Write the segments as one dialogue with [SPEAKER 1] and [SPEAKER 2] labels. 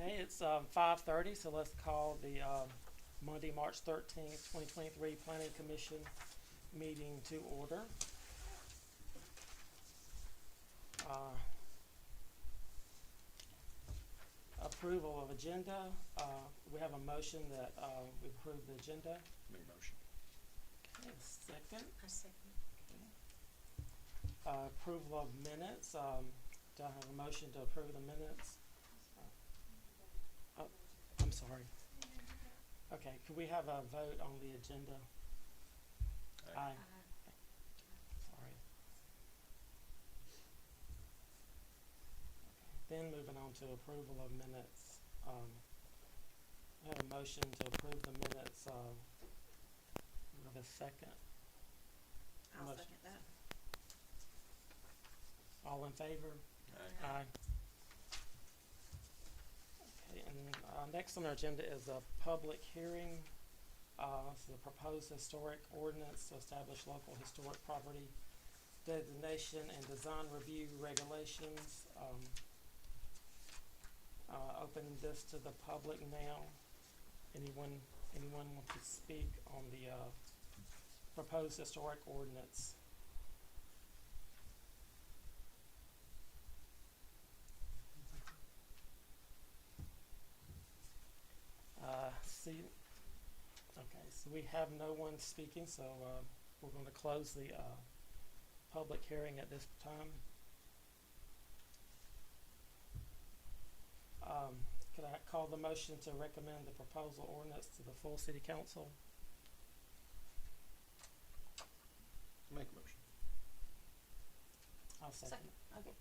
[SPEAKER 1] Okay, it's 5:30, so let's call the Monday, March 13th, 2023 Planning Commission meeting to order. Uh, Approval of agenda. We have a motion that we approve the agenda.
[SPEAKER 2] Make a motion.
[SPEAKER 1] Okay, second.
[SPEAKER 3] I second.
[SPEAKER 1] Approval of minutes. Do I have a motion to approve the minutes? Oh, I'm sorry. Okay, could we have a vote on the agenda? Aye. Sorry. Then moving on to approval of minutes. I have a motion to approve the minutes. We have a second.
[SPEAKER 3] I'll
[SPEAKER 1] Motion.
[SPEAKER 3] second that.
[SPEAKER 1] All in favor?
[SPEAKER 2] Aye.
[SPEAKER 1] Aye. Okay, and next on our agenda is a public hearing. It's the proposed historic ordinance to establish local historic property designation and design review regulations. Open this to the public now. Anyone want to speak on the proposed historic ordinance? See, okay, so we have no one speaking, so we're going to close the public hearing at this time. Could I call the motion to recommend the proposal ordinance to the full city council?
[SPEAKER 2] Make a motion.
[SPEAKER 1] I'll second.
[SPEAKER 3] Okay.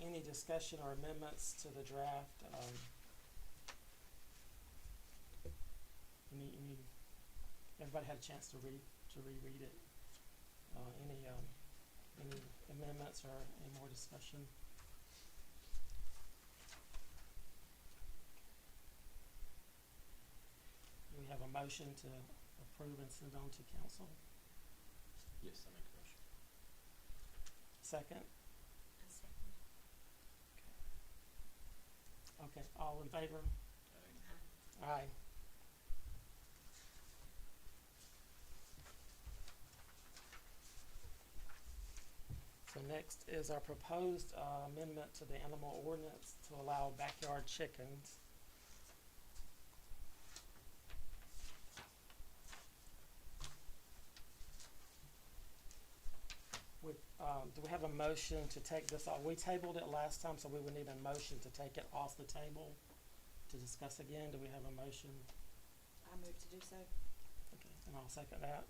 [SPEAKER 1] Any discussion or amendments to the draft? Everybody had a chance to reread it. Any amendments or any more discussion? We have a motion to approve and send on to council.
[SPEAKER 2] Yes, I make a motion.
[SPEAKER 1] Second?
[SPEAKER 3] I second.
[SPEAKER 1] Okay, all in favor?
[SPEAKER 2] Aye.
[SPEAKER 1] Aye. So next is our proposed amendment to the animal ordinance to allow backyard chickens. Do we have a motion to take this off? We tabled it last time, so we would need a motion to take it off the table to discuss again. Do we have a motion?
[SPEAKER 3] I move to do so.
[SPEAKER 1] Okay, and I'll second that.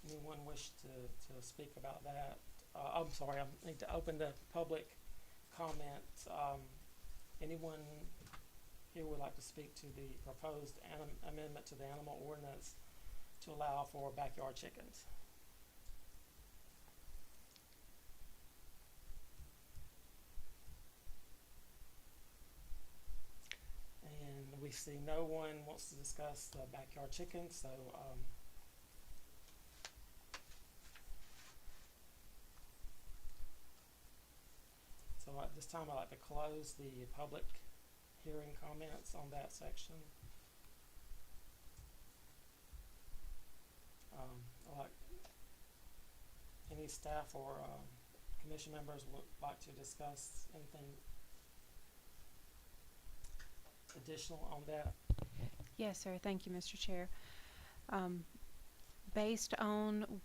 [SPEAKER 1] Anyone wish to speak about that? I'm sorry, I need to open the public comment. Anyone here would like to speak to the proposed amendment to the animal ordinance to allow for backyard chickens? And we see no one wants to discuss the backyard chickens, so at this time I'd like to close the public hearing comments on that section. Like any staff or commission members would like to discuss anything additional on that?
[SPEAKER 4] Yes, sir. Thank you, Mr. Chair. Based on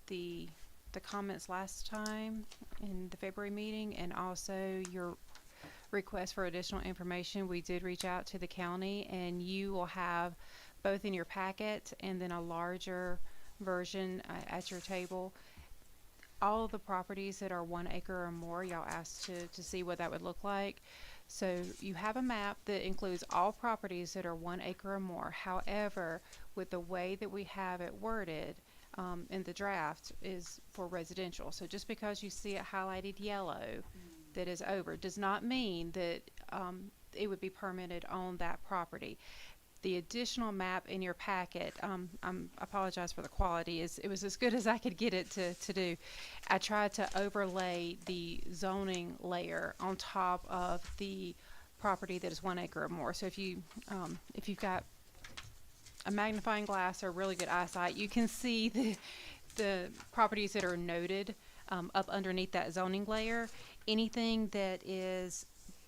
[SPEAKER 4] the comments last time in the February meeting and also your request for additional information, we did reach out to the county, and you will have both in your packet and then a larger version at your table. All of the properties that are 1 acre or more, y'all asked to see what that would look like. So you have a map that includes all properties that are 1 acre or more. However, with the way that we have it worded in the draft is for residential. So just because you see it highlighted yellow that is over does not mean that it would be permitted on that property. The additional map in your packet, I apologize for the quality, it was as good as I could get it to do. I tried to overlay the zoning layer on top of the property that is 1 acre or more. So if you've got a magnifying glass or really good eyesight, you can see the properties that are noted up underneath that zoning layer. Anything that is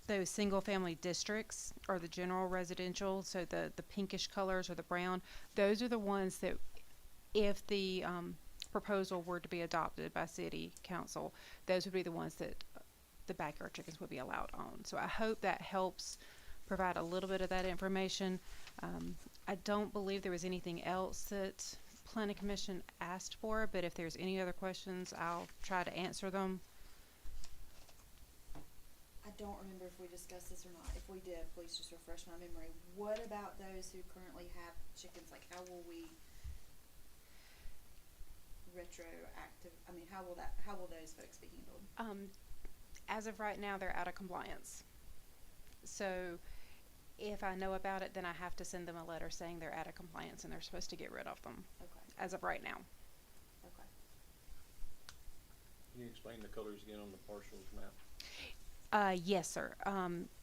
[SPEAKER 4] those single family districts or the general residential, so the pinkish colors or the brown, those are the ones that if the proposal were to be adopted by city council, those would be the ones that the backyard chickens would be allowed on. So I hope that helps provide a little bit of that information. I don't believe there was anything else that planning commission asked for, but if there's any other questions, I'll try to answer them.
[SPEAKER 3] I don't remember if we discussed this or not. If we did, please just refresh my memory. What about those who currently have chickens? Like, how will we how will those folks be handled?
[SPEAKER 4] As of right now, they're out of compliance. So if I know about it, then I have to send them a letter saying they're out of compliance and they're supposed to get rid of them
[SPEAKER 3] Okay.
[SPEAKER 4] as of right now.
[SPEAKER 3] Okay.
[SPEAKER 2] Can you explain the colors again on the parcels map?
[SPEAKER 4] Yes, sir.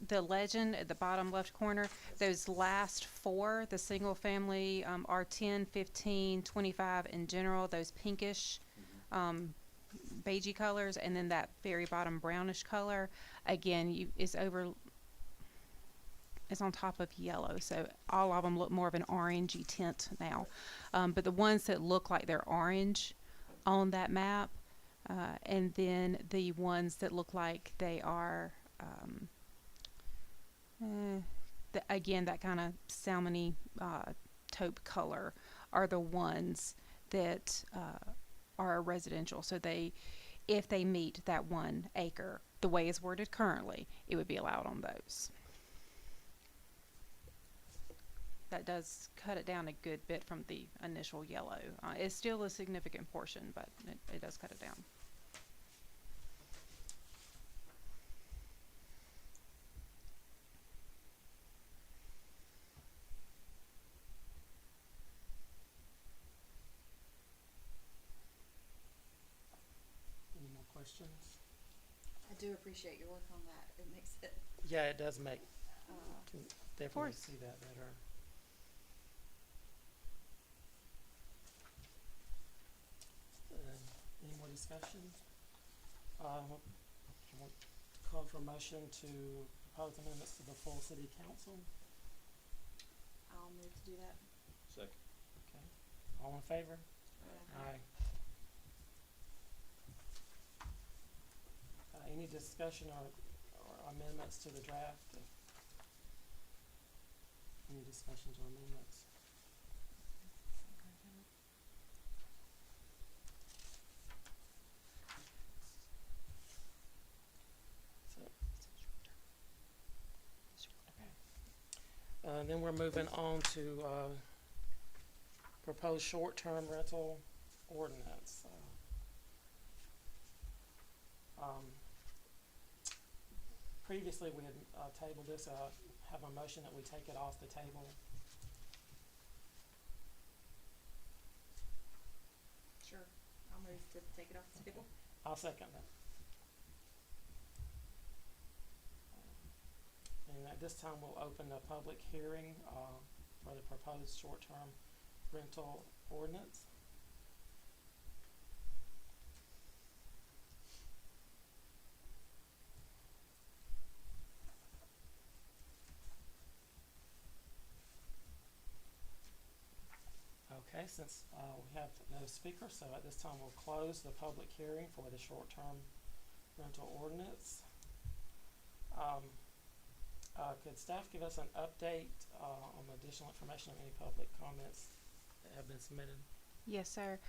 [SPEAKER 4] The legend at the bottom left corner, those last four, the single family, are 10, 15, 25 in general, those pinkish, beigey colors, and then that very bottom brownish color, again, is on top of yellow, so all of them look more of an orangey tint now. But the ones that look like they're orange on that map, and then the ones that look like they are, again, that kind of salmony taupe color, are the ones that are residential. So if they meet that 1 acre, the way it's worded currently, it would be allowed on those. That does cut it down a good bit from the initial yellow. It's still a significant portion, but it does cut it down.
[SPEAKER 1] Any more questions?
[SPEAKER 3] I do appreciate your work on that. It makes it,
[SPEAKER 1] Yeah, it does make, can definitely
[SPEAKER 4] course.
[SPEAKER 1] see that better. Any more discussion? Call for a motion to propose amendments to the full city council.
[SPEAKER 3] I'll move to do that.
[SPEAKER 2] Second.
[SPEAKER 1] Okay. All in favor? Aye. Any discussion or amendments to the draft? Any discussions or amendments? Then we're moving on to proposed short-term rental ordinance. Previously, we had tabled this. Have a motion that we take it off the table.
[SPEAKER 3] Sure. I'll move to take it off the table.
[SPEAKER 1] I'll second that. And at this time, we'll open the public hearing for the proposed short-term rental ordinance. Okay, since we have no speakers, so at this time we'll close the public hearing for the short-term rental ordinance. Could staff give us an update on additional information on any public comments that have been submitted?
[SPEAKER 4] Yes, sir.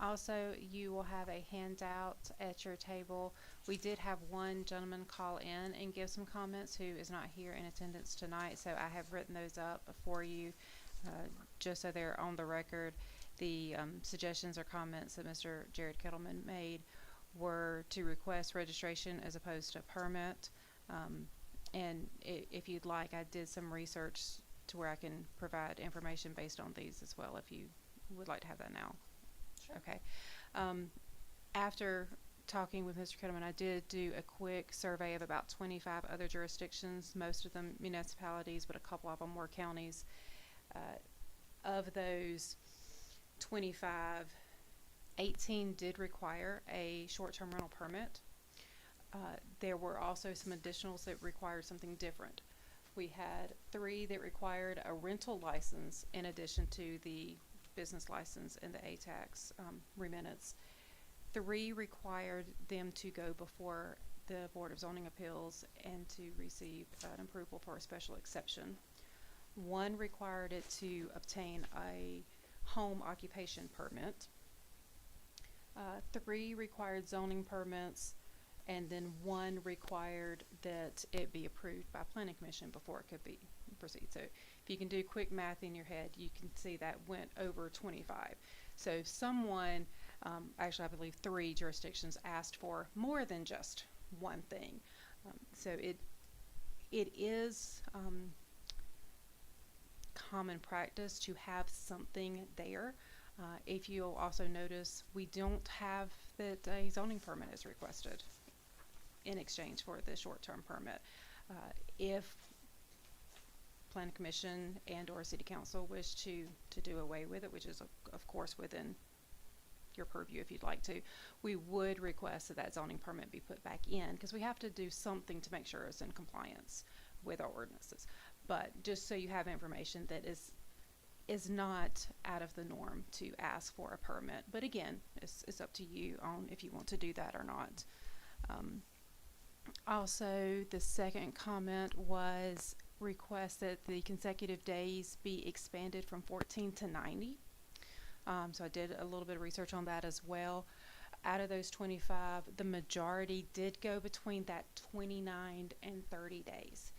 [SPEAKER 4] Also, you will have a handout at your table. We did have one gentleman call in and give some comments who is not here in attendance tonight, so I have written those up for you just so they're on the record. The suggestions or comments that Mr. Jared Kettleman made were to request registration as opposed to permit. And if you'd like, I did some research to where I can provide information based on these as well, if you would like to have that now.
[SPEAKER 3] Sure.
[SPEAKER 4] Okay. After talking with Mr. Kettleman, I did do a quick survey of about 25 other jurisdictions, most of them municipalities, but a couple of them were counties. Of those 25, 18 did require a short-term rental permit. There were also some additionals that required something different. We had 3 that required a rental license in addition to the business license and the ATAX remittance. 3 required them to go before the Board of Zoning Appeals and to receive an approval for a special exception. 1 required it to obtain a home occupation permit. 3 required zoning permits, and then 1 required that it be approved by Planning Commission before it could be proceed. So if you can do quick math in your head, you can see that went over 25. So someone, actually I believe 3 jurisdictions asked for more than just 1 thing. So it is common practice to have something there. If you'll also notice, we don't have that a zoning permit is requested in exchange for the short-term permit. If Planning Commission and or City Council wish to do away with it, which is of course within your purview if you'd like to, we would request that zoning permit be put back in, because we have to do something to make sure it's in compliance with our ordinances. But just so you have information that is not out of the norm to ask for a permit. But again, it's up to you on if you want to do that or not. Also, the second comment was request that the consecutive days be expanded from 14 to 90. So I did a little bit of research on that as well. Out of those 25, the majority did go between that 29 and 30 days.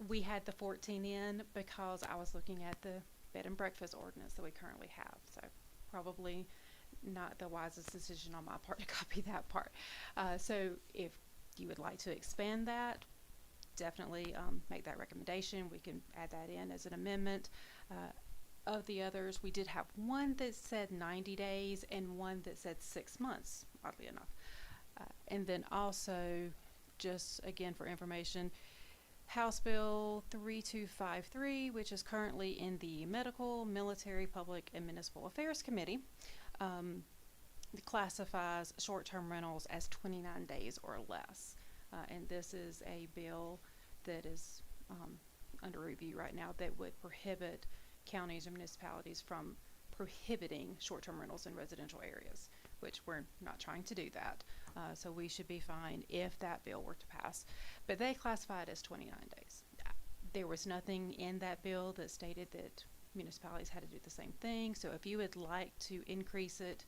[SPEAKER 4] We had the 14 in because I was looking at the bed and breakfast ordinance that we currently have. So probably not the wisest decision on my part to copy that part. So if you would like to expand that, definitely make that recommendation. We can add that in as an amendment. Of the others, we did have 1 that said 90 days and 1 that said 6 months, oddly enough. And then also, just again for information, House Bill 3253, which is currently in the Medical, Military, Public, and Municipal Affairs Committee, classifies short-term rentals as 29 days or less. And this is a bill that is under review right now that would prohibit counties and municipalities from prohibiting short-term rentals in residential areas, which we're not trying to do that. So we should be fine if that bill were to pass. But they classify it as 29 days. There was nothing in that bill that stated that municipalities had to do the same thing. So if you would like to increase it,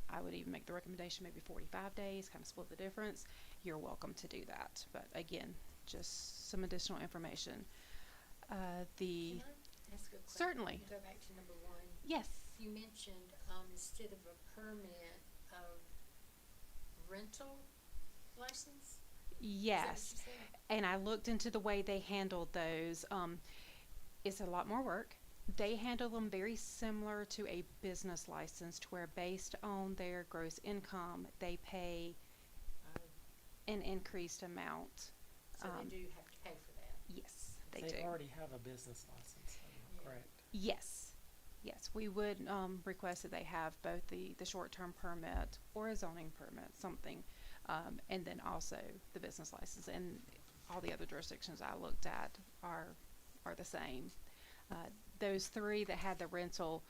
[SPEAKER 4] I would even make the recommendation maybe 45 days, kind of split the difference. You're welcome to do that. But again, just some additional information.
[SPEAKER 5] Can I ask a question?
[SPEAKER 4] Certainly.
[SPEAKER 5] Go back to number 1.
[SPEAKER 4] Yes.
[SPEAKER 5] You mentioned instead of a permit, a rental license?
[SPEAKER 4] Yes.
[SPEAKER 5] Is that what you said?
[SPEAKER 4] And I looked into the way they handled those. It's a lot more work. They handle them very similar to a business license, to where based on their gross income, they pay an increased amount.
[SPEAKER 5] So they do have to pay for that.
[SPEAKER 4] Yes, they
[SPEAKER 1] They
[SPEAKER 4] do.
[SPEAKER 1] already have a business license,
[SPEAKER 5] Yeah.
[SPEAKER 1] correct?
[SPEAKER 4] Yes. Yes, we would request that they have both the short-term permit or a zoning permit, something, and then also the business license. And all the other jurisdictions I looked at are the same. Those 3 that had the rental,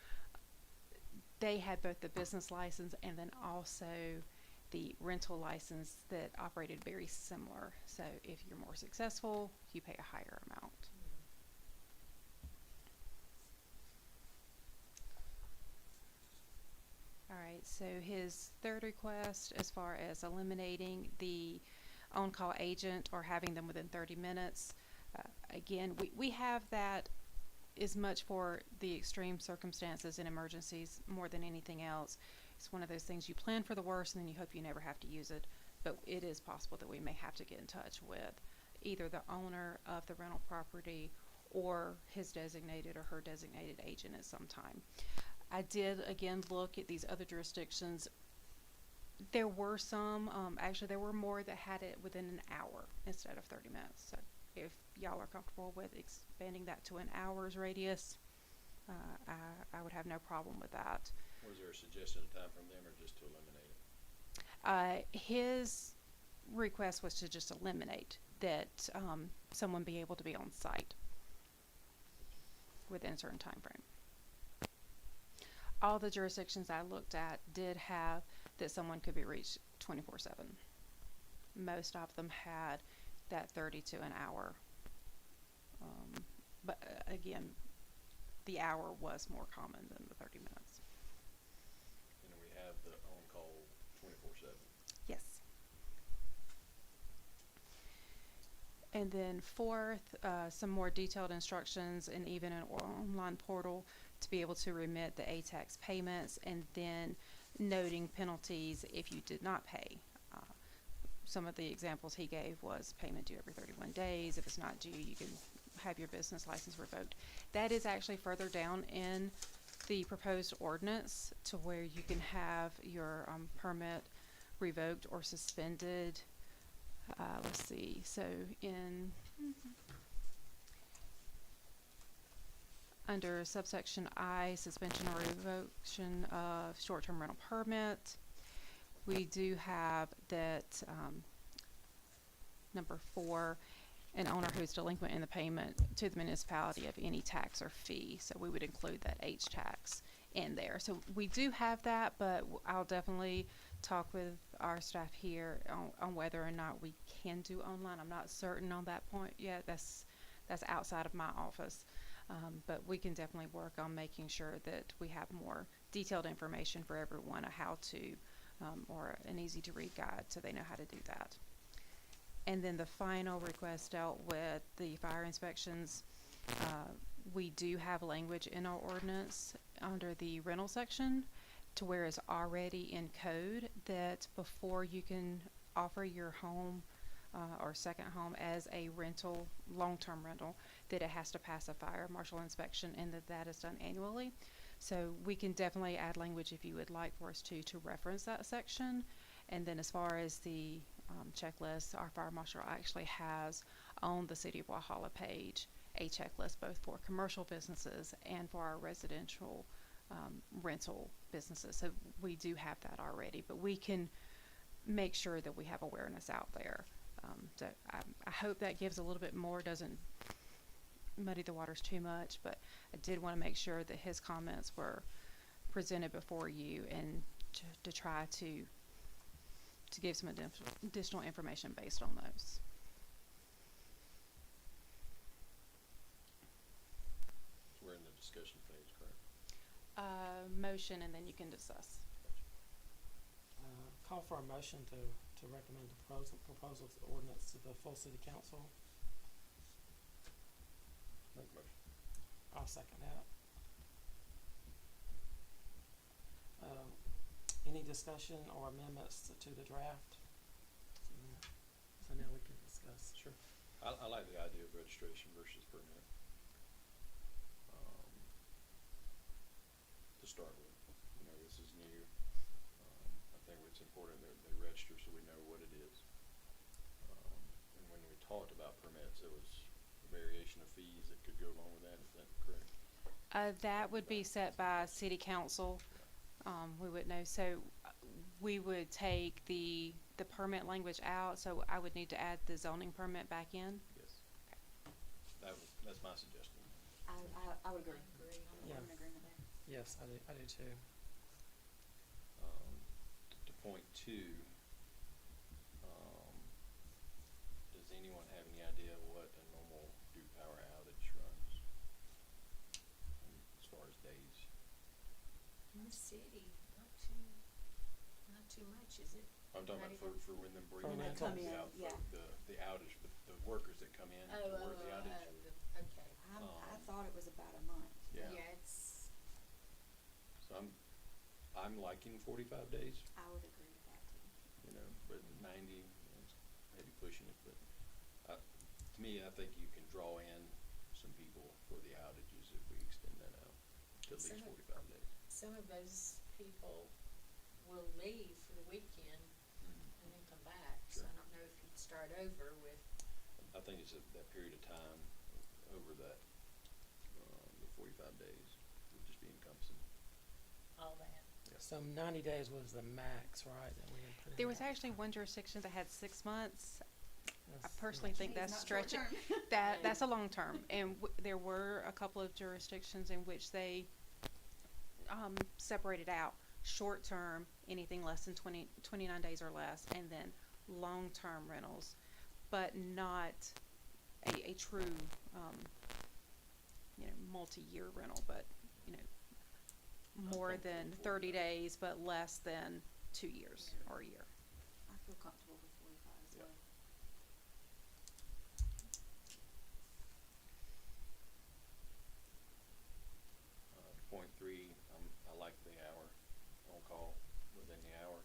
[SPEAKER 4] they had both the business license and then also the rental license that operated very similar. So if you're more successful, you pay a higher amount. All right, so his third request, as far as eliminating the on-call agent or having them within 30 minutes, again, we have that as much for the extreme circumstances and emergencies more than anything else. It's one of those things you plan for the worst and then you hope you never have to use it, but it is possible that we may have to get in touch with either the owner of the rental property or his designated or her designated agent at some time. I did again look at these other jurisdictions. There were some, actually there were more that had it within an hour instead of 30 minutes. So if y'all are comfortable with expanding that to an hour's radius, I would have no problem with that.
[SPEAKER 2] Was there a suggested time from them or just to eliminate it?
[SPEAKER 4] His request was to just eliminate that someone be able to be on site within a certain time frame. All the jurisdictions I looked at did have that someone could be reached 24/7. Most of them had that 30 to an hour. But again, the hour was more common than the 30 minutes.
[SPEAKER 2] And then we have the on-call 24/7.
[SPEAKER 4] Yes. And then fourth, some more detailed instructions and even an online portal to be able to remit the ATAX payments, and then noting penalties if you did not pay. Some of the examples he gave was payment due every 31 days. If it's not due, you can have your business license revoked. That is actually further down in the proposed ordinance to where you can have your permit revoked or suspended. Let's see, so in under subsection I, suspension or revocation of short-term rental permit, we do have that number 4, an owner who is delinquent in the payment to the municipality of any tax or fee. So we would include that H tax in there. So we do have that, but I'll definitely talk with our staff here on whether or not we can do online. I'm not certain on that point yet. That's outside of my office. But we can definitely work on making sure that we have more detailed information for everyone on how to, or an easy to read guide so they know how to do that. And then the final request dealt with the fire inspections. We do have language in our ordinance under the rental section to where it's already in code that before you can offer your home or second home as a rental, long-term rental, that it has to pass a fire marshal inspection and that is done annually. So we can definitely add language if you would like for us to reference that section. And then as far as the checklist, our fire marshal actually has on the City of Walhalla page a checklist both for commercial businesses and for our residential rental businesses. So we do have that already, but we can make sure that we have awareness out there. So I hope that gives a little bit more, doesn't muddy the waters too much, but I did want to make sure that his comments were presented before you and to try to give some additional information based on those.
[SPEAKER 2] So we're in the discussion phase, correct?
[SPEAKER 4] Motion, and then you can discuss.
[SPEAKER 1] Call for a motion to recommend the proposal of the ordinance to the full city council.
[SPEAKER 2] Make a motion.
[SPEAKER 1] I'll second that. Any discussion or amendments to the draft? So now we can discuss.
[SPEAKER 2] Sure. I like the idea of registration versus permit. To start with, you know, this is new. I think it's important that they register so we know what it is. And when we talked about permits, it was a variation of fees that could go along with that. Is that correct?
[SPEAKER 4] That would be set by city council. We would know. So we would take the permit language out. So I would need to add the zoning permit back in.
[SPEAKER 2] Yes. That's my suggestion.
[SPEAKER 3] I would agree.
[SPEAKER 1] Yeah.
[SPEAKER 3] I'm in agreement there.
[SPEAKER 1] Yes, I do too.
[SPEAKER 2] To point 2, does anyone have any idea what a normal due power outage runs as far as days?
[SPEAKER 5] In the city, not too much, is it?
[SPEAKER 2] I'm talking
[SPEAKER 5] Not
[SPEAKER 2] about for when they bring
[SPEAKER 1] When
[SPEAKER 2] in
[SPEAKER 1] they come
[SPEAKER 3] in,
[SPEAKER 2] out
[SPEAKER 3] yeah.
[SPEAKER 2] the outage, the workers that come in to work the outage.
[SPEAKER 5] Okay.
[SPEAKER 3] I thought it was about a month.
[SPEAKER 2] Yeah.
[SPEAKER 5] Yeah, it's,
[SPEAKER 2] So I'm liking 45 days,
[SPEAKER 3] I would agree with that too.
[SPEAKER 2] you know, but 90, you know, it's maybe pushing it, but to me, I think you can draw in some people for the outages if we extend that out to at least
[SPEAKER 5] Some of-
[SPEAKER 2] 45 days.
[SPEAKER 5] Some of those people will leave for the weekend and then come back, so
[SPEAKER 2] Sure.
[SPEAKER 5] I don't know if you'd start over with,
[SPEAKER 2] I think it's that period of time over that, the 45 days would just be encompassing.
[SPEAKER 5] all that.
[SPEAKER 1] So 90 days was the max, right? That we had put in
[SPEAKER 4] There was actually one jurisdiction that had 6 months. I
[SPEAKER 1] That's
[SPEAKER 4] personally
[SPEAKER 1] much.
[SPEAKER 4] think
[SPEAKER 3] It's
[SPEAKER 4] that's
[SPEAKER 3] not short
[SPEAKER 4] stretching.
[SPEAKER 3] term.
[SPEAKER 4] That's a long term, and there were a couple of jurisdictions in which they separated out short term, anything less than 29 days or less, and then long term rentals, but not a true multi-year rental, but more
[SPEAKER 2] comfortable
[SPEAKER 4] than
[SPEAKER 2] with
[SPEAKER 4] 30
[SPEAKER 2] that.
[SPEAKER 4] days, but less than 2 years or a year.
[SPEAKER 3] I feel comfortable with 45 as
[SPEAKER 2] Yeah.
[SPEAKER 3] well.
[SPEAKER 2] Point three, I like the hour on call within the hour,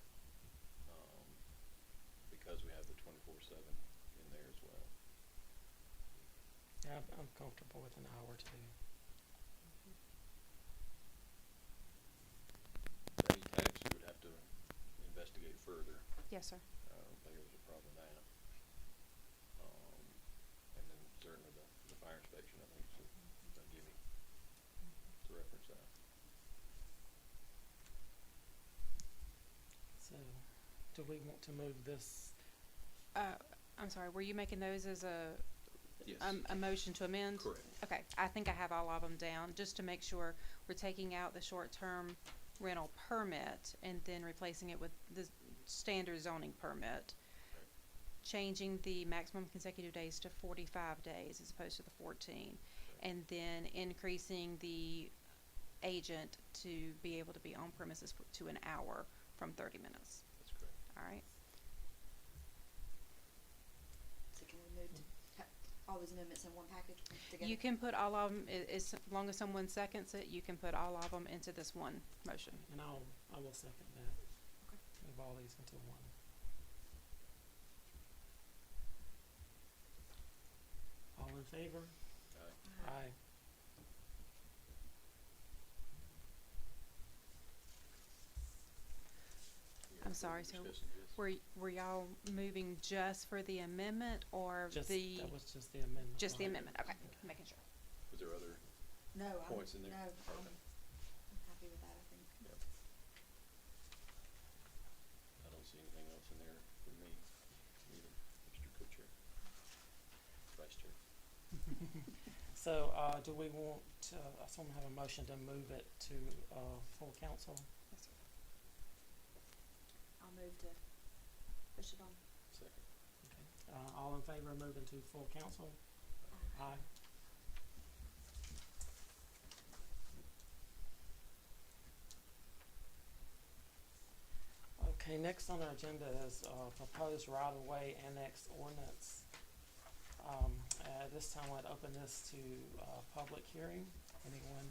[SPEAKER 2] because we have the 24/7 in there as well.
[SPEAKER 1] Yeah, I'm comfortable with an hour too.
[SPEAKER 2] Any tax you would have to investigate further.
[SPEAKER 4] Yes, sir.
[SPEAKER 2] I don't think there's a problem with that. And then certainly the fire inspection, I think is a gimme to reference that.
[SPEAKER 1] So, do we want to move this?
[SPEAKER 4] I'm sorry, were you making those as
[SPEAKER 2] Yes.
[SPEAKER 4] a motion to amend?
[SPEAKER 2] Correct.
[SPEAKER 4] Okay, I think I have all of them down, just to make sure we're taking out the short-term rental permit and then replacing it with the standard zoning permit.
[SPEAKER 2] Right.
[SPEAKER 4] Changing the maximum consecutive days to 45 days as opposed to the 14.
[SPEAKER 2] Right.
[SPEAKER 4] And then increasing the agent to be able to be on premises to an hour from 30 minutes.
[SPEAKER 2] That's correct.
[SPEAKER 4] All right?
[SPEAKER 3] So can we move to all those amendments in one package together?
[SPEAKER 4] You can put all of them, as long as someone seconds it, you can put all of them into this one motion.
[SPEAKER 1] And I will second that.
[SPEAKER 3] Okay.
[SPEAKER 1] Move all these into one. All in favor? Aye.
[SPEAKER 2] Yeah,
[SPEAKER 4] I'm
[SPEAKER 2] what
[SPEAKER 4] sorry,
[SPEAKER 2] we're
[SPEAKER 4] so
[SPEAKER 2] discussing is-
[SPEAKER 4] Were y'all moving just for the amendment or
[SPEAKER 1] Just,
[SPEAKER 4] the,
[SPEAKER 1] that was just the amendment.
[SPEAKER 4] just the
[SPEAKER 1] right?
[SPEAKER 4] amendment? Okay, making sure.
[SPEAKER 2] Was there other
[SPEAKER 3] No, I'm,
[SPEAKER 2] points in there?
[SPEAKER 3] no, I'm
[SPEAKER 2] Okay.
[SPEAKER 3] happy with that, I think.
[SPEAKER 2] Yep. I don't see anything else in there for me either, Mr. Co-Chair, Vice Chair.
[SPEAKER 1] So, do we want to, someone have a motion to move it to, full council?
[SPEAKER 4] Yes, sir.
[SPEAKER 3] I'll move to push it on.
[SPEAKER 2] Second.
[SPEAKER 1] Okay. All in favor of moving to full council? Aye. Okay, next on our agenda is, proposed right-of-way annex ordinance. At this time, I'd open this to, public hearing. Anyone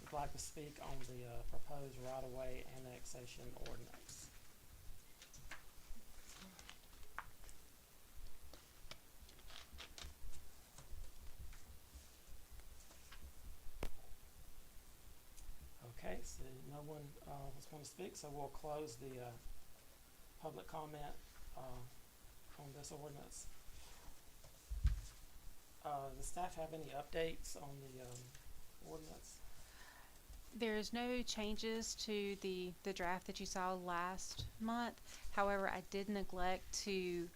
[SPEAKER 1] would like to speak on the, proposed right-of-way annexation ordinance? Okay, so no one was going to speak, so we'll close the public comment on this ordinance. Does staff have any updates on the ordinance?
[SPEAKER 4] There's no changes to the draft that you saw last month. However, I did neglect to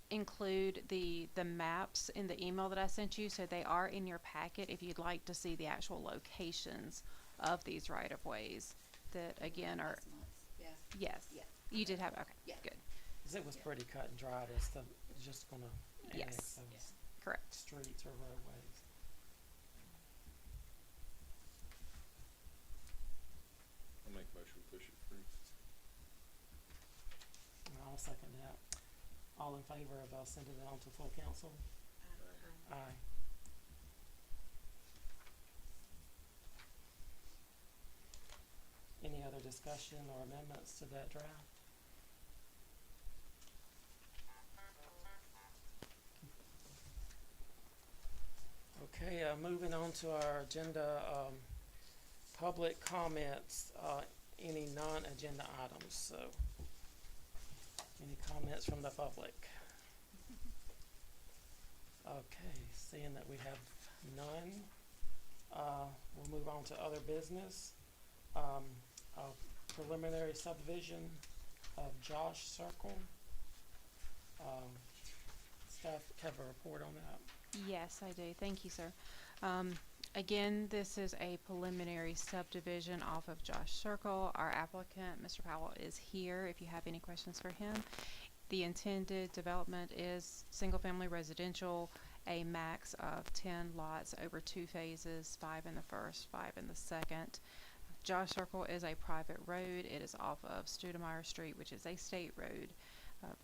[SPEAKER 4] include the maps in the email that I sent you, so they are in your packet if you'd like to see the actual locations of these right-of-ways that, again, are,
[SPEAKER 3] Last month, yeah,
[SPEAKER 4] yes.
[SPEAKER 3] yeah.
[SPEAKER 4] You did have, okay,
[SPEAKER 3] Yeah.
[SPEAKER 4] good,
[SPEAKER 1] 'Cause it was
[SPEAKER 3] Yeah.
[SPEAKER 1] pretty cut and dried. It's just going to annex
[SPEAKER 4] Yes.
[SPEAKER 1] those
[SPEAKER 4] correct.
[SPEAKER 1] streets or roadways.
[SPEAKER 2] I'll make a motion to push it through.
[SPEAKER 1] And I'll second that. All in favor of sending it on to full council? Aye. Any other discussion or amendments to that draft? moving on to our agenda, public comments, any non-agenda items, so. Any comments from the public? Okay, seeing that we have none, we'll move on to other business. A preliminary subdivision of Josh Circle. Staff have a report on that.
[SPEAKER 4] Yes, I do. Thank you, sir. Again, this is a preliminary subdivision off of Josh Circle. Our applicant, Mr. Powell, is here if you have any questions for him. The intended development is single-family residential, a max of 10 lots over 2 phases, 5 in the first, 5 in the second. Josh Circle is a private road. It is off of Studemeyer Street, which is a state road.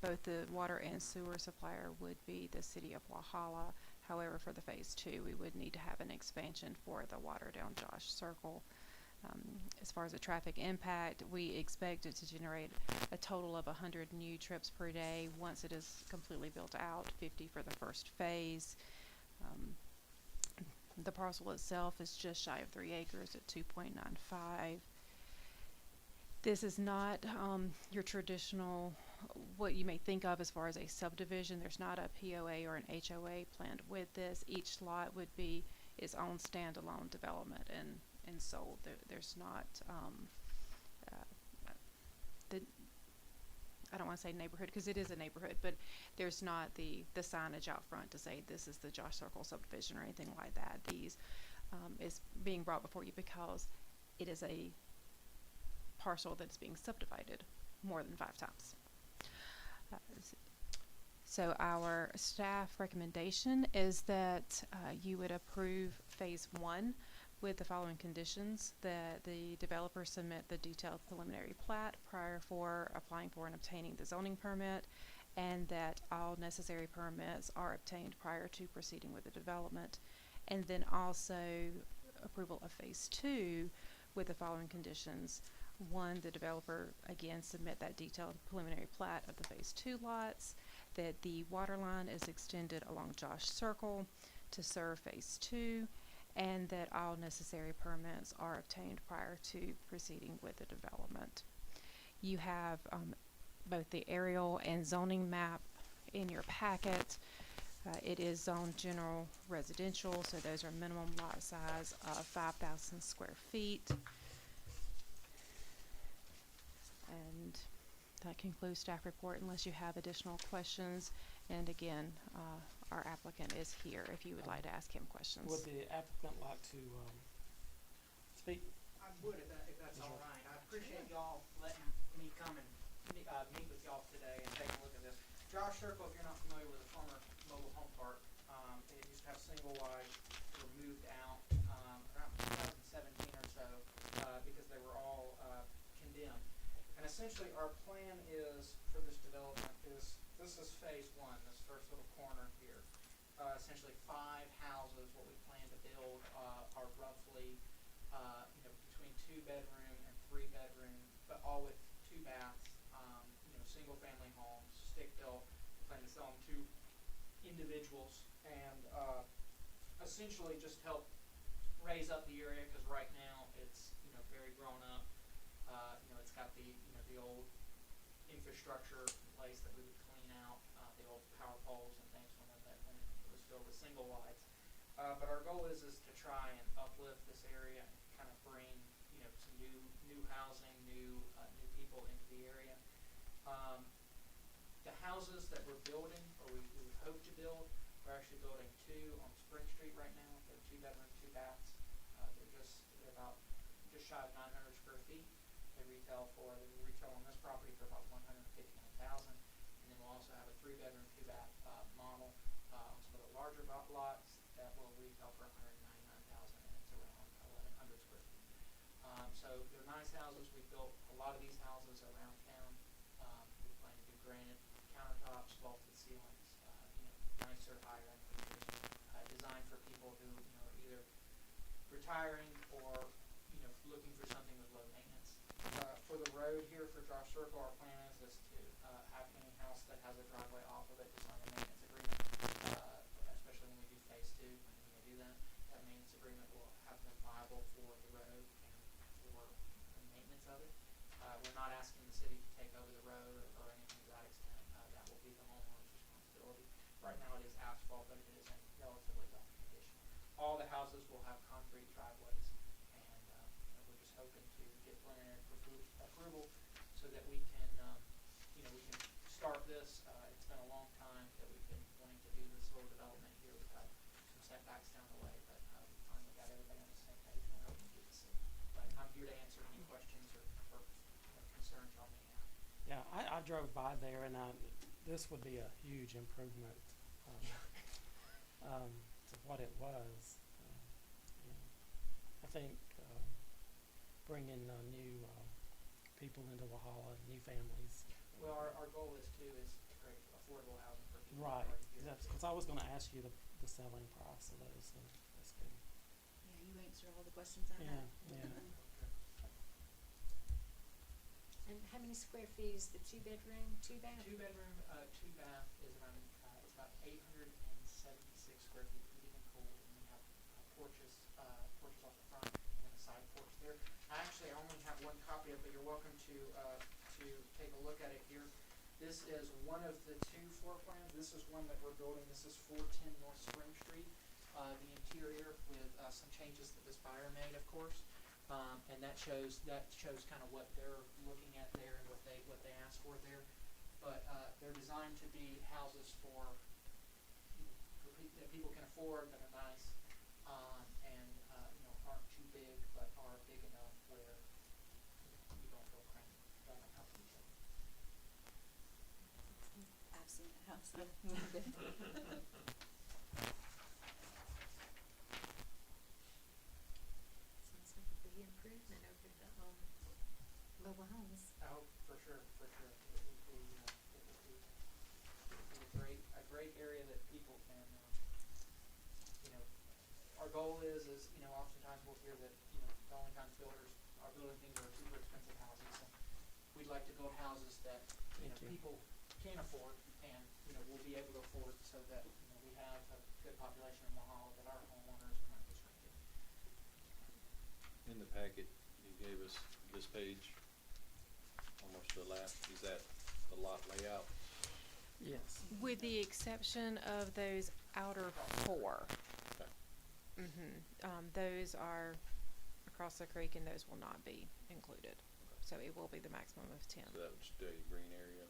[SPEAKER 4] Both the water and sewer supplier would be the city of Walhalla. However, for the phase 2, we would need to have an expansion for the water down Josh Circle. As far as the traffic impact, we expect it to generate a total of 100 new trips per day once it is completely built out, 50 for the first phase. The parcel itself is just shy of 3 acres at 2.95. This is not your traditional, what you may think of as far as a subdivision. There's not a POA or an HOA planned with this. Each lot would be its own standalone development and sold. There's not I don't want to say neighborhood because it is a neighborhood, but there's not the signage out front to say this is the Josh Circle subdivision or anything like that. These is being brought before you because it is a parcel that's being subdivided more than 5 times. So our staff recommendation is that you would approve phase 1 with the following conditions: that the developer submit the detailed preliminary plat prior for applying for and obtaining the zoning permit, and that all necessary permits are obtained prior to proceeding with the development. And then also approval of phase 2 with the following conditions: 1, the developer again submit that detailed preliminary plat of the phase 2 lots, that the water line is extended along Josh Circle to serve phase 2, and that all necessary permits are obtained prior to proceeding with the development. You have both the aerial and zoning map in your packet. It is zoned general residential, so those are minimum lot size of 5,000 square feet. And that concludes staff report unless you have additional questions. And again, our applicant is here if you would like to ask him questions.
[SPEAKER 1] Would the applicant like to speak?
[SPEAKER 6] I would if that's all right. I appreciate y'all letting me come and meet with y'all today and take a look at this. Josh Circle, if you're not familiar with the former mobile home park, it used to have single wide. They were moved out around 2017 or so because they were all condemned. And essentially our plan is for this development is, this is phase 1, this first little corner here. Essentially 5 houses, what we plan to build are roughly between 2 bedroom and 3 bedroom, but all with 2 baths, single family homes, stick built. Plan to sell them to individuals and essentially just help raise up the area, because right now it's very grown up. It's got the the old infrastructure in place that we would clean out, the old power poles and things when it was filled with single wides. But our goal is to try and uplift this area and kind of bring some new housing, new people into the area. The houses that we're building, or we would hope to build, we're actually building 2 on Spring Street right now. They're 2 bedroom, 2 baths. They're about just shy of 900 square feet. They retail on this property for about $159,000, and then we'll also have a 3 bedroom, 2 bath model on some of the larger lots that will retail for $199,000, and it's around 1,100 square feet. So they're nice houses. We built a lot of these houses around town. We plan to do granite countertops, vaulted ceilings, nicer, higher end features, designed for people who are either retiring or looking for something with low maintenance. For the road here for Josh Circle, our plan is to have any house that has a driveway off of it to sign a maintenance agreement, especially when we do phase 2. When we do that for the maintenance of it. We're not asking the city to take over the road or anything to that extent. That will be the homeowner's responsibility. Right now it is asphalt, but it is in relatively rough condition. All the houses will have concrete driveways, and we're just hoping to get preliminary approval so that we can, we can start this. It's been a long time that we've been wanting to do this little development here. We've had some setbacks down the way, but we finally got everybody on the same page, and we're hoping to get this in. But I'm here to answer any questions or concerns y'all may have.
[SPEAKER 1] Yeah, I drove by there, and this would be a huge improvement to what it was. I think bringing new people into Walhalla, new families.
[SPEAKER 6] Well, our goal is to create affordable housing for people.
[SPEAKER 1] Right,
[SPEAKER 6] already here.
[SPEAKER 1] that's because I was going to ask you the selling price of those, so that's good.
[SPEAKER 3] Yeah, you answered all the questions I had.
[SPEAKER 1] Yeah.
[SPEAKER 5] And how many square feet is the two-bedroom, two-bath?
[SPEAKER 6] Two-bedroom, two-bath is around, it's about 876 square feet heated and cooled, and we have porches off the front and a side porch there. I only have one copy of it, but you're welcome to take a look at it here. This is one of the two floor plans. This is one that we're building. This is 410 North Spring Street. The interior with some changes that this buyer made, of course. And that shows kind of what they're looking at there and what they asked for there. But they're designed to be houses that people can afford, that are nice, and aren't too big, but are big enough where you don't feel cramped right on top of each other.
[SPEAKER 3] I've seen that house.
[SPEAKER 5] Sounds like a big improvement over the mobile homes.
[SPEAKER 6] Oh, for sure. It would be a great area that people can, our goal is, oftentimes we'll hear that, oftentimes builders are building things that are super expensive houses, and we'd like to build houses that,
[SPEAKER 1] Thank you.
[SPEAKER 6] people can afford and, will be able to afford, so that, we have a good population in Mahal, that our homeowners are not just renting.
[SPEAKER 2] In the packet, you gave us this page, almost to the last, is that the lot layout?
[SPEAKER 1] Yes.
[SPEAKER 4] With the exception of those outer four.
[SPEAKER 2] Okay.
[SPEAKER 4] Those are across the creek, and those will not be included. So it will be the maximum of 10.
[SPEAKER 2] So that would stay green area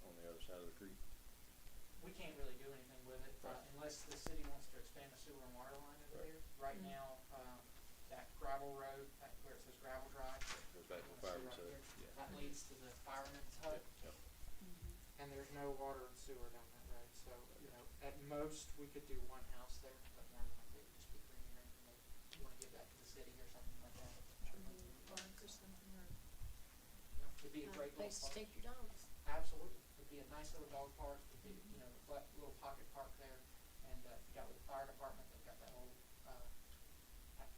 [SPEAKER 2] on the other side of the creek?
[SPEAKER 6] We can't really do anything with it,
[SPEAKER 2] Right.
[SPEAKER 6] unless the city wants to expand a sewer and water line over
[SPEAKER 2] Right.
[SPEAKER 6] there. Right now, that gravel road, where it says gravel drive,
[SPEAKER 2] Goes back to
[SPEAKER 6] you
[SPEAKER 2] the
[SPEAKER 6] wanna see
[SPEAKER 2] fireman's
[SPEAKER 6] right
[SPEAKER 2] hut,
[SPEAKER 6] here?
[SPEAKER 2] yeah.
[SPEAKER 6] That leads to the fireman's hut,
[SPEAKER 2] Yep.
[SPEAKER 6] and there's no water and sewer down that road, so, at most, we could do one house there, but more than likely, it'd just be greenery, and maybe you wanna give that to the city or something like that.
[SPEAKER 5] Park or something, or
[SPEAKER 6] It'd be a great little
[SPEAKER 5] place to
[SPEAKER 6] park.
[SPEAKER 5] take your dogs.
[SPEAKER 6] Absolutely, it'd be a nice little dog park, it'd be, a little pocket park there, and, you got with the fire department, they've got that old,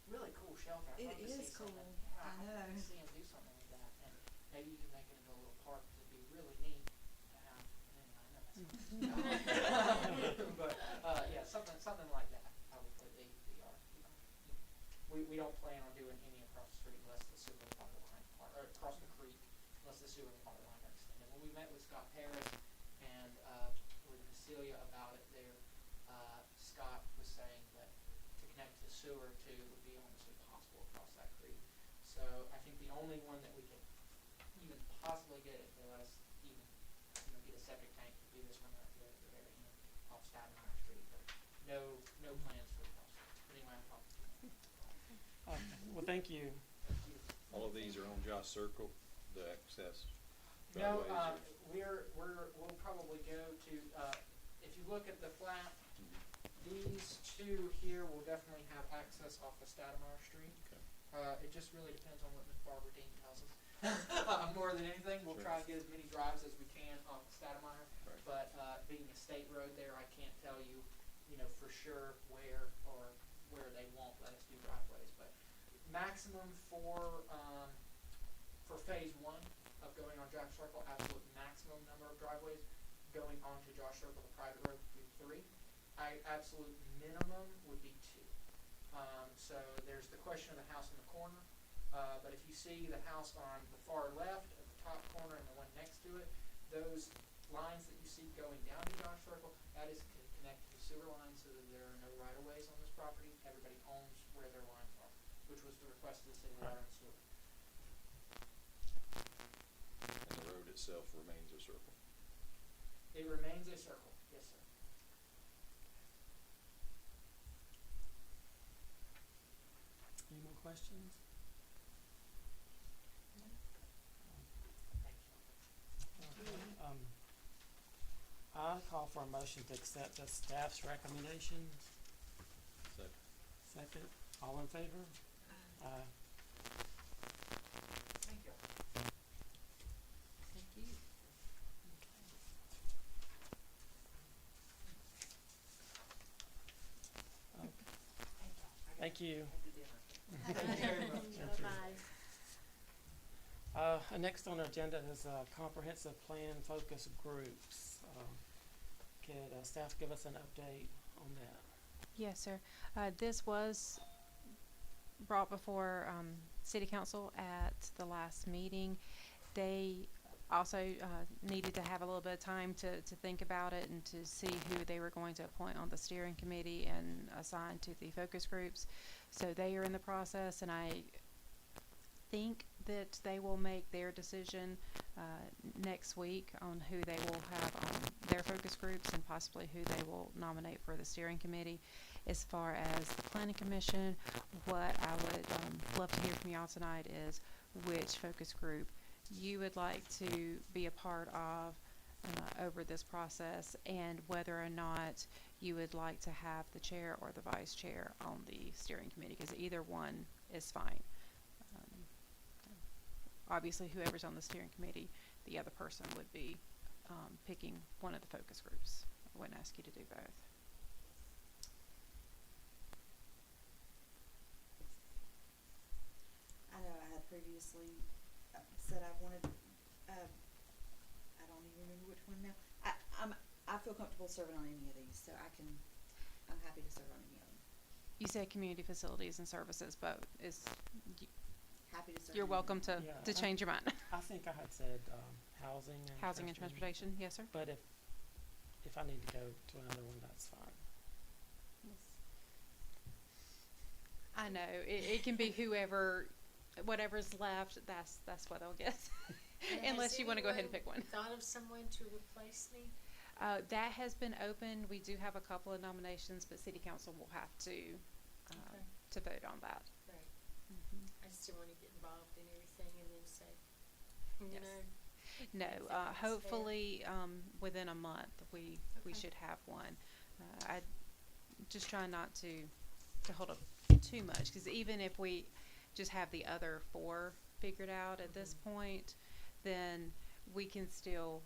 [SPEAKER 6] really cool shelter. I'd
[SPEAKER 3] It
[SPEAKER 6] love to see
[SPEAKER 3] is cool.
[SPEAKER 6] something. Yeah,
[SPEAKER 3] I
[SPEAKER 6] I'd like to
[SPEAKER 3] know.
[SPEAKER 6] see them do something like that, and maybe you can make it into a little park, it'd be really neat to have, anyway, I know that's but, yeah, something like that, probably be our, we don't plan on doing any across the street unless the sewer and water line, or across the creek, unless the sewer and water line are extended. When we met with Scott Paris and, with Cecilia about it there, Scott was saying that to connect to sewer too would be almost impossible across that creek. So I think the only one that we could even possibly get it to let us even, get a septic tank would be this one right here at the very end off Statenmire Street, but no plans for across there. But anyway, I'm talking to you.
[SPEAKER 1] Okay. Well, thank you.
[SPEAKER 6] Thank you.
[SPEAKER 2] All of these are on Josh Circle, the access
[SPEAKER 6] No,
[SPEAKER 2] driveways?
[SPEAKER 6] we'll probably go to, if you look at the plat,
[SPEAKER 2] Mhm.
[SPEAKER 6] these two here will definitely have access off of Statenmire Street.
[SPEAKER 2] Okay.
[SPEAKER 6] It just really depends on what Ms. Barbara Dean tells us. More than anything, we'll
[SPEAKER 2] Sure.
[SPEAKER 6] try to get as many drives as we can off of Statenmire.
[SPEAKER 2] Right.
[SPEAKER 6] But, being a state road there, I can't tell you, for sure where they won't let us do driveways. But maximum for phase one of going on Josh Circle, absolute maximum number of driveways going onto Josh Circle, the private road, would be 3. Absolute minimum would be 2. So there's the question of the house in the corner, But if you see the house on the far left, at the top corner, and the one next to it, those lines that you see going down to Josh Circle, that is connected to sewer lines so that there are no right-of-ways on this property. Everybody owns where their lines are, which was the request of the city water and sewer.
[SPEAKER 2] And the road itself remains a circle.
[SPEAKER 6] It remains a circle, yes, sir.
[SPEAKER 1] Any more questions? Okay, I call for a motion to accept the staff's recommendations.
[SPEAKER 2] Second.
[SPEAKER 1] Second, all in favor? Aye.
[SPEAKER 6] Thank you.
[SPEAKER 5] Thank you.
[SPEAKER 1] Okay. Thank you.
[SPEAKER 5] Bye-bye.
[SPEAKER 1] Next on the agenda is comprehensive plan focus groups. Could staff give us an update on that?
[SPEAKER 4] Yes, sir. This was brought before City Council at the last meeting. They also needed to have a little bit of time to think about it and to see who they were going to appoint on the steering committee and assign to the focus groups. So they are in the process, and I think that they will make their decision next week on who they will have on their focus groups and possibly who they will nominate for the steering committee. As far as the planning commission, what I would love to hear from y'all tonight is which focus group you would like to be a part of over this process, and whether or not you would like to have the chair or the vice chair on the steering committee, because either one is fine. Obviously, whoever's on the steering committee, the other person would be picking one of the focus groups. I wouldn't ask you to do both.
[SPEAKER 3] I know I had previously said I wanted, I don't even remember which one now. I feel comfortable serving on any of these, so I'm happy to serve on any of them.
[SPEAKER 4] You said community facilities and services, but
[SPEAKER 3] Happy to serve.
[SPEAKER 4] you're
[SPEAKER 3] on
[SPEAKER 4] welcome
[SPEAKER 3] any of
[SPEAKER 4] to,
[SPEAKER 3] them.
[SPEAKER 1] Yeah,
[SPEAKER 4] to change your mind.
[SPEAKER 1] I think I had said housing and
[SPEAKER 4] Housing and transportation, yes, sir.
[SPEAKER 1] But if I need to go to another one, that's fine.
[SPEAKER 4] I know, it can be whoever, whatever's left, that's what they'll get.
[SPEAKER 5] And
[SPEAKER 4] Unless
[SPEAKER 5] has
[SPEAKER 4] you wanna go ahead and
[SPEAKER 5] anyone
[SPEAKER 4] pick one.
[SPEAKER 5] thought of someone to replace me?
[SPEAKER 4] That has been opened. We do have a couple of nominations, but city council will have to,
[SPEAKER 5] Okay.
[SPEAKER 4] to vote on that.
[SPEAKER 5] Right.
[SPEAKER 4] Mhm.
[SPEAKER 5] I just didn't wanna get involved in everything and then say,
[SPEAKER 4] Yes.
[SPEAKER 5] no.
[SPEAKER 4] No,
[SPEAKER 5] If it was fair.
[SPEAKER 4] hopefully, within a month, we
[SPEAKER 5] Okay.
[SPEAKER 4] should have one. I just try not to hold up too much, cause even if we just have the other 4 figured out at this point, then we can still,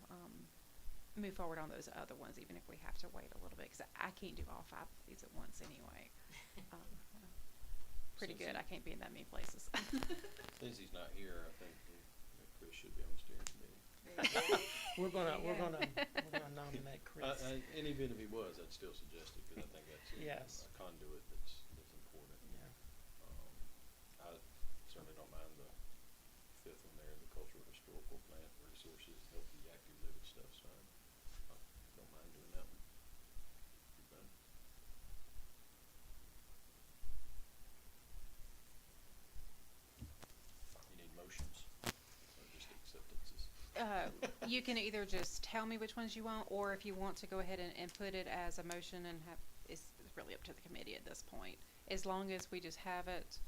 [SPEAKER 4] move forward on those other ones, even if we have to wait a little bit, cause I can't do all 5 of these at once anyway. Pretty good, I can't be in that many places.
[SPEAKER 2] Since he's not here, I think that Chris should be on the steering committee.
[SPEAKER 1] We're gonna
[SPEAKER 4] There you go.
[SPEAKER 1] nominate Chris.
[SPEAKER 2] And even if he was, I'd still suggest it, because I think that's
[SPEAKER 1] Yes.
[SPEAKER 2] a conduit that's important.
[SPEAKER 1] Yeah.
[SPEAKER 2] I certainly don't mind the 5th one there, the cultural historical plant resources, healthy, active living stuff, so I don't mind doing that one. Be fun. You need motions, or just acceptances?
[SPEAKER 4] You can either just tell me which ones you want, or if you want to go ahead and put it as a motion and have, it's really up to the committee at this point. As long as we just have it,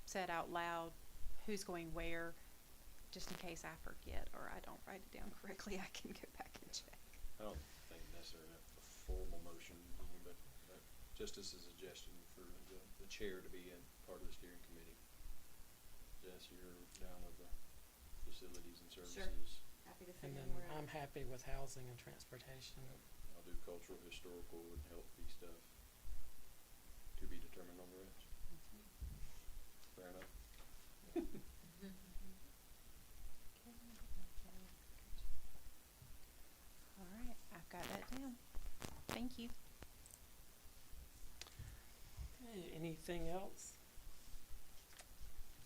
[SPEAKER 4] said out loud, who's going where, just in case I forget or I don't write it down correctly, I can go back and check.
[SPEAKER 2] I don't think necessarily a formal motion, but just as a suggestion for the chair to be in part of the steering committee. Jess, you're down with the facilities and services.
[SPEAKER 3] Happy to
[SPEAKER 1] And
[SPEAKER 3] figure
[SPEAKER 1] then
[SPEAKER 3] them out.
[SPEAKER 1] I'm happy with housing and transportation.
[SPEAKER 2] I'll do cultural, historical, and healthy stuff. To be determined on the rest. Fair enough.
[SPEAKER 4] All right, I've got that down. Thank you.
[SPEAKER 1] Okay, anything else?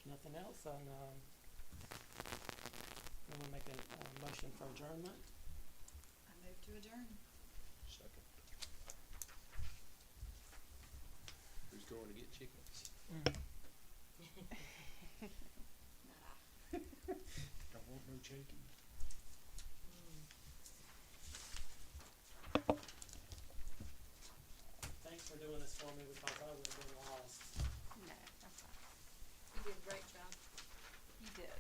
[SPEAKER 1] nothing else, and, we wanna make a, motion for adjournment.
[SPEAKER 3] I move to adjourn.
[SPEAKER 2] Second. Who's going to get chickens?
[SPEAKER 3] Not I.
[SPEAKER 2] Don't want no chicken.
[SPEAKER 1] Thanks for doing this for me, because I would've been lost.
[SPEAKER 4] No, that's fine.
[SPEAKER 5] You did a great job.
[SPEAKER 4] You did.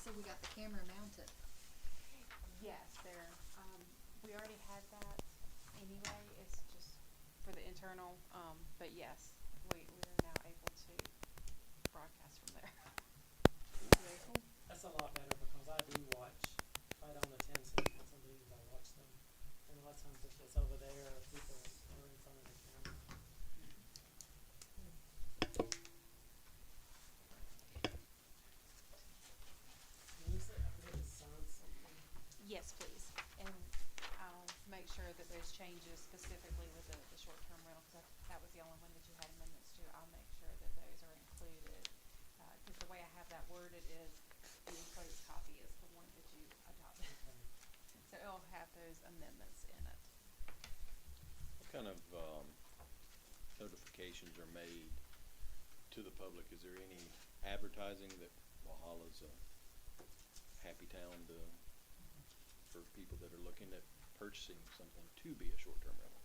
[SPEAKER 3] So we got the camera mounted.
[SPEAKER 4] Yes, there, we already had that anyway, it's just for the internal, but yes, we're now able to broadcast from there. Very cool.
[SPEAKER 1] That's a lot better, because I do watch, right on the 10 city council meetings, I watch them. And a lot of times if it's over there, people are in front of the camera. Can you say, I need to sign something?
[SPEAKER 4] Yes, please, and I'll make sure that those changes specifically with the short-term rental, cause that was the only one that you had amendments to, I'll make sure that those are included. Cause the way I have that worded is, the enclosed copy is the one that you adopted,
[SPEAKER 1] Okay.
[SPEAKER 4] so it'll have those amendments in it.
[SPEAKER 2] What kind of, notifications are made to the public? Is there any advertising that Walhalla's a happy town to, for people that are looking at purchasing something to be a short-term rental?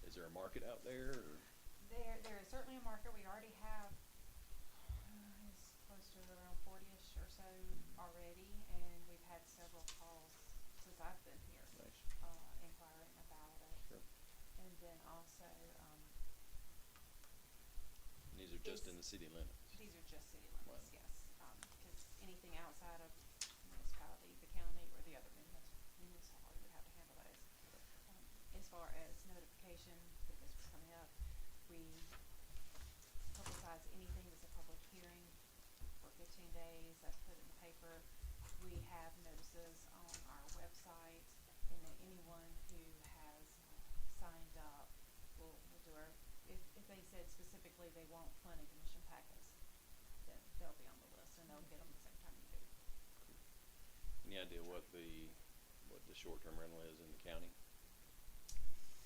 [SPEAKER 2] Is there a market out there, or?
[SPEAKER 4] There is certainly a market, we already have, it's close to around 40-ish or so already, and we've had several calls since I've been here,
[SPEAKER 2] Nice.
[SPEAKER 4] inquiring about it.
[SPEAKER 2] Sure.
[SPEAKER 4] And then also,
[SPEAKER 2] And these are just in the city limits?
[SPEAKER 4] these are just city limits,
[SPEAKER 2] Wow.
[SPEAKER 4] yes, cause anything outside of municipality, the county, or the other municipality would have to handle those. As far as notification that this was coming up, we publicize anything that's a public hearing for 15 days, that's put in the paper. We have notices on our website, and then anyone who has signed up, we'll do our, if they said specifically they want planning commission packets, then they'll be on the list, and they'll get them the same time you do.
[SPEAKER 2] Any idea what the short-term rental is in the county?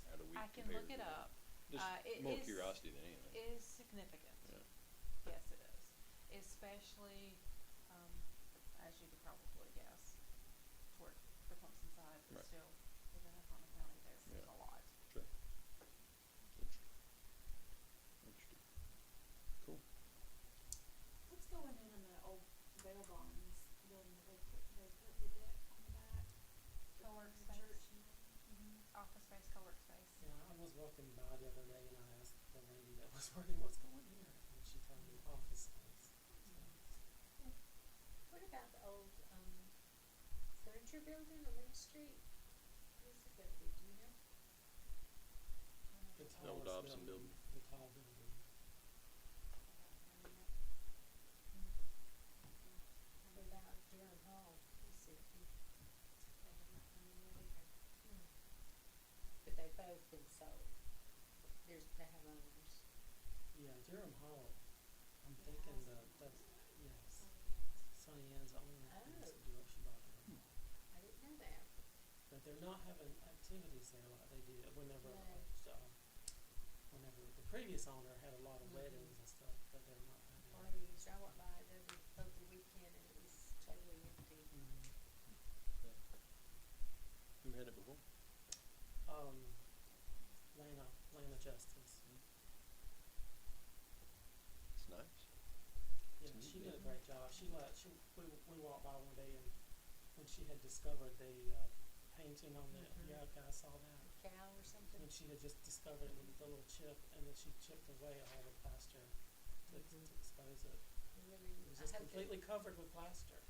[SPEAKER 2] How do we
[SPEAKER 4] I can
[SPEAKER 2] compare
[SPEAKER 4] look
[SPEAKER 2] to
[SPEAKER 4] it
[SPEAKER 2] that?
[SPEAKER 4] up.
[SPEAKER 2] Just
[SPEAKER 4] It
[SPEAKER 2] more
[SPEAKER 4] is-
[SPEAKER 2] curiosity than anything.
[SPEAKER 4] It is significant.
[SPEAKER 2] Yeah.
[SPEAKER 4] Yes, it is. Especially, as you could probably guess, toward the Clemson side, but
[SPEAKER 2] Right.
[SPEAKER 4] still within Oklahoma County, there's
[SPEAKER 2] Yeah.
[SPEAKER 4] a lot.
[SPEAKER 2] Sure. Interesting. Interesting. Cool.
[SPEAKER 3] What's going in the old bail bonds building that they put the deck on the back?
[SPEAKER 4] Co-work
[SPEAKER 3] The
[SPEAKER 4] space.
[SPEAKER 3] church and everything?
[SPEAKER 4] Office space, co-work space.
[SPEAKER 1] Yeah, I was walking by the other day, and I asked the lady that was working, what's going here? And she told me office space.
[SPEAKER 5] What about the old, furniture building on Main Street? Where's it gonna be, do you know?
[SPEAKER 1] The
[SPEAKER 2] The old
[SPEAKER 1] tallest
[SPEAKER 2] Dobson building.
[SPEAKER 1] The tall building.
[SPEAKER 5] What about Durham Hall? Is it, they have not done that either. But they've both been sold. They have owners.
[SPEAKER 1] Yeah, Durham Hall, I'm
[SPEAKER 5] The
[SPEAKER 1] thinking
[SPEAKER 5] house.
[SPEAKER 1] yes, Sonny Ann's owner,
[SPEAKER 5] Oh.
[SPEAKER 1] she bought Durham Hall.
[SPEAKER 5] I didn't know that.
[SPEAKER 1] But they're not having activities there like they did whenever,
[SPEAKER 5] No.
[SPEAKER 1] whenever the previous owner had a lot of
[SPEAKER 5] Mhm.
[SPEAKER 1] weddings and stuff, but they're not having.
[SPEAKER 5] Parties, I went by it over the weekend and it was totally empty.
[SPEAKER 1] Mhm.
[SPEAKER 2] Who had it before?
[SPEAKER 1] Lana Justice.
[SPEAKER 2] It's nice.
[SPEAKER 1] Yeah,
[SPEAKER 2] It's a neat
[SPEAKER 1] she did a
[SPEAKER 2] building.
[SPEAKER 1] great job. We walked by one day, and when she had discovered the painting on the,
[SPEAKER 5] Mhm.
[SPEAKER 1] yeah, I saw that.
[SPEAKER 5] Cow or something?
[SPEAKER 1] When she had just discovered it with the little chip, and then she chipped away all the plaster to
[SPEAKER 5] Mhm.
[SPEAKER 1] expose it.
[SPEAKER 5] Really,
[SPEAKER 1] It was
[SPEAKER 5] I
[SPEAKER 1] just
[SPEAKER 5] hope that-
[SPEAKER 1] completely covered with plaster.